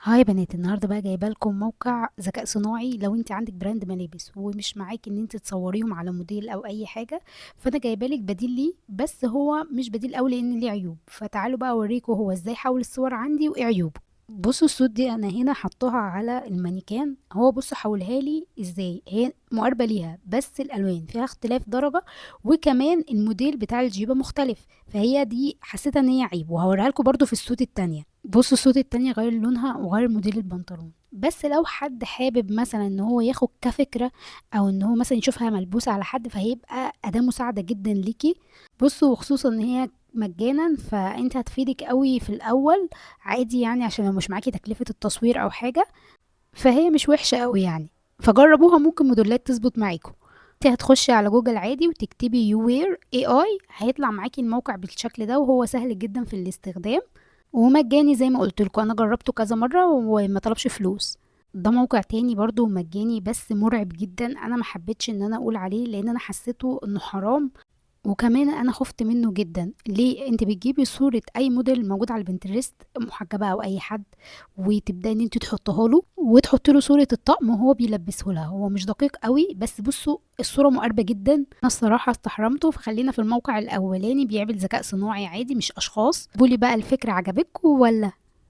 هاي يا بنات، النهارده بقى جايبه لكم موقع ذكاء صناعي. لو انت عندك براند ملابس ومش معاكي ان انت تصوريهم على موديل او اي حاجه، فانا جايبه لك بديل ليه، بس هو مش بديل قوي لان ليه عيوب. فتعالوا بقى اوريكم هو ازاي حول الصور عندي وايه عيوبه. بصوا الصوت دي انا هنا حطوها على المانيكان. هو بصوا حولها لي ازاي، هي مقاربه ليها بس الالوان فيها اختلاف درجه، وكمان الموديل بتاع الجيبه مختلف. فهي دي حسيت ان هي عيب، وهوريها لكم برضو في الصوت التانية. بصوا الصوت التانية غير لونها وغير موديل البنطلون. بس لو حد حابب مثلا ان هو ياخد كفكرة، او ان هو مثلا يشوفها ملبوسة على حد، فهيبقى اداة مساعدة جدا ليكي. بصوا، وخصوصا ان هي مجانا فانت هتفيدك قوي في الاول. عادي يعني، عشان لو مش معاكي تكلفة التصوير او حاجة، فهي مش وحشة قوي يعني. فجربوها، ممكن موديلات تظبط معاكم. انت هتخشي على جوجل عادي وتكتبي يو وير اي اي، هيطلع معاكي الموقع بالشكل ده، وهو سهل جدا في الاستخدام ومجاني. زي ما قلت لكم انا جربته كذا مره وما طلبش فلوس. ده موقع تاني برضو مجاني بس مرعب جدا، انا ما حبيتش ان انا اقول عليه لان انا حسيته انه حرام. وكمان انا خفت منه جدا. ليه؟ انت بتجيبي صورة اي موديل موجود على البنترست، محجبة او اي حد، وتبداي ان انت تحطها له وتحطي له صورة الطقم وهو بيلبسه لها. هو مش دقيق قوي، بس بصوا الصورة مقربة جدا. انا الصراحة استحرمته، فخلينا في الموقع الاولاني بيعمل ذكاء صناعي عادي مش اشخاص. قولي بقى الفكرة عجبتكم ولا؟